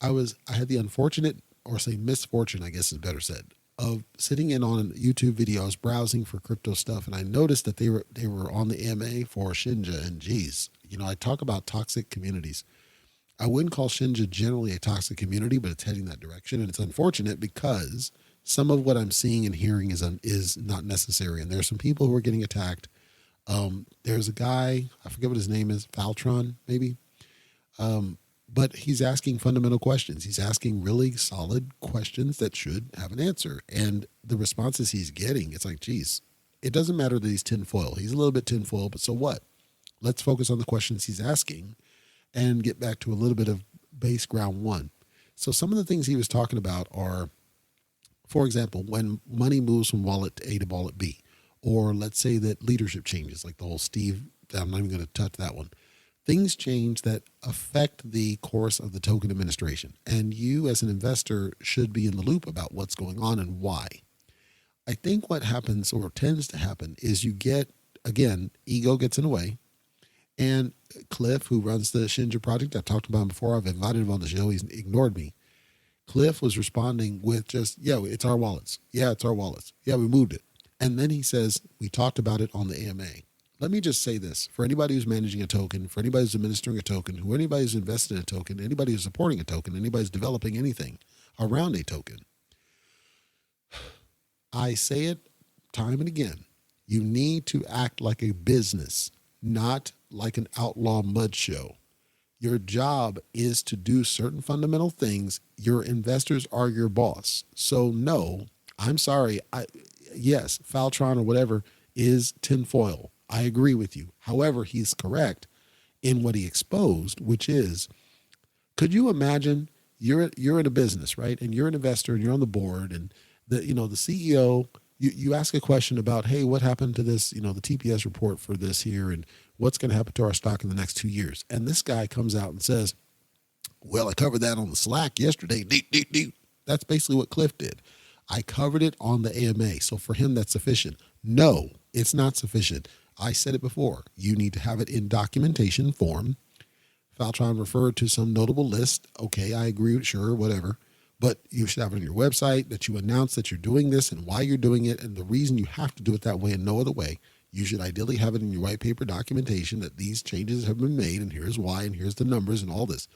I had the unfortunate, or say misfortune, I guess is better said, of sitting in on a YouTube video. I was browsing for crypto stuff, and I noticed that they were on the AMA for SHINJA. And geez, I talk about toxic communities. I wouldn't call SHINJA generally a toxic community, but it's heading that direction, and it's unfortunate because some of what I'm seeing and hearing is not necessary. And there are some people who are getting attacked. There's a guy, I forget what his name is, Phaltron maybe. But he's asking fundamental questions. He's asking really solid questions that should have an answer. And the responses he's getting, it's like, geez, it doesn't matter that he's tinfoil. He's a little bit tinfoil, but so what? Let's focus on the questions he's asking and get back to a little bit of base ground one. So some of the things he was talking about are, for example, when money moves from wallet A to wallet B, or let's say that leadership changes, like the whole Steve, I'm not even going to touch that one. Things change that affect the course of the token administration. And you as an investor should be in the loop about what's going on and why. I think what happens or tends to happen is you get, again, ego gets in the way. And Cliff, who runs the SHINJA project, I've talked about him before. I've invited him on the show. He's ignored me. Cliff was responding with just, yeah, it's our wallets. Yeah, it's our wallets. Yeah, we moved it. And then he says, we talked about it on the AMA. Let me just say this, for anybody who's managing a token, for anybody who's administering a token, who anybody who's invested in a token, anybody who's supporting a token, anybody who's developing anything around a token, I say it time and again, you need to act like a business, not like an outlaw mud show. Your job is to do certain fundamental things. Your investors are your boss. So no, I'm sorry. Yes, Phaltron or whatever is tinfoil. I agree with you. However, he's correct in what he exposed, which is, could you imagine you're in a business, right? And you're an investor and you're on the board, and the CEO, you ask a question about, hey, what happened to this, the TPS report for this here, and what's going to happen to our stock in the next 2 years? And this guy comes out and says, well, I covered that on the Slack yesterday. That's basically what Cliff did. I covered it on the AMA. So for him, that's sufficient. No, it's not sufficient. I said it before. You need to have it in documentation form. Phaltron referred to some notable list. Okay, I agree. Sure, whatever. But you should have it on your website, that you announce that you're doing this and why you're doing it and the reason you have to do it that way and no other way. You should ideally have it in your white paper documentation that these changes have been made and here's why and here's the numbers and all this.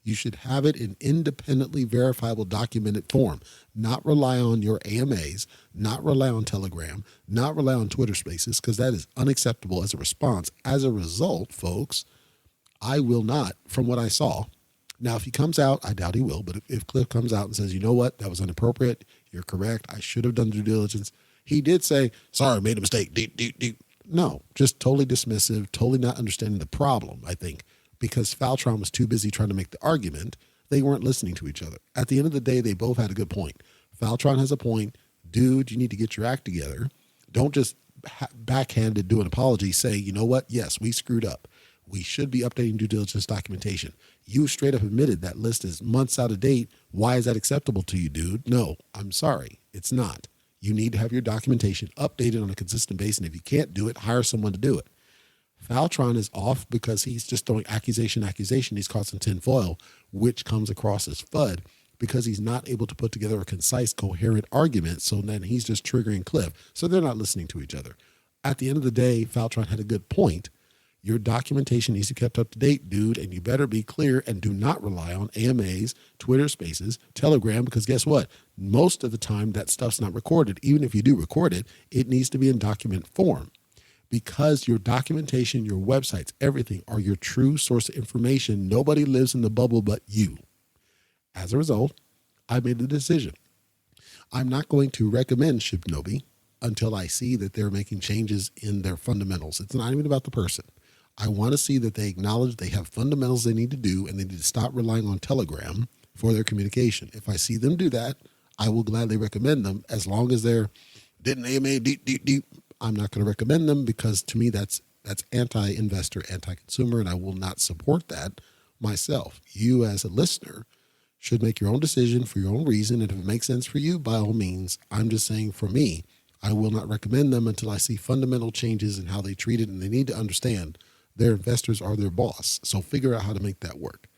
You should have it in independently verifiable documented form, not rely on your AMAs, not rely on Telegram, not rely on Twitter Spaces, because that is unacceptable as a response. As a result, folks, I will not, from what I saw. Now, if he comes out, I doubt he will, but if Cliff comes out and says, you know what, that was inappropriate, you're correct, I should have done due diligence. He did say, sorry, made a mistake. No, just totally dismissive, totally not understanding the problem, I think. Because Phaltron was too busy trying to make the argument, they weren't listening to each other. At the end of the day, they both had a good point. Phaltron has a point. Dude, you need to get your act together. Don't just backhanded do an apology. Say, you know what? Yes, we screwed up. We should be updating due diligence documentation. You straight up admitted that list is months out of date. Why is that acceptable to you, dude? No, I'm sorry. It's not. You need to have your documentation updated on a consistent basis. And if you can't do it, hire someone to do it. Phaltron is off because he's just throwing accusation. He's causing tinfoil, which comes across as FUD because he's not able to put together a concise, coherent argument. So then he's just triggering Cliff. So they're not listening to each other. At the end of the day, Phaltron had a good point. Your documentation needs to be kept up to date, dude, and you better be clear and do not rely on AMAs, Twitter Spaces, Telegram, because guess what? Most of the time that stuff's not recorded. Even if you do record it, it needs to be in document form. Because your documentation, your websites, everything are your true source of information. Nobody lives in the bubble but you. As a result, I made the decision. I'm not going to recommend ShibNobi until I see that they're making changes in their fundamentals. It's not even about the person. I want to see that they acknowledge they have fundamentals they need to do and they need to stop relying on Telegram for their communication. If I see them do that, I will gladly recommend them as long as they're didn't AMA deep. I'm not going to recommend them because to me that's anti-investor, anti-consumer, and I will not support that myself. You as a listener should make your own decision for your own reason, and if it makes sense for you, by all means. I'm just saying for me, I will not recommend them until I see fundamental changes in how they treat it, and they need to understand their investors are their boss. So figure out how to make that work.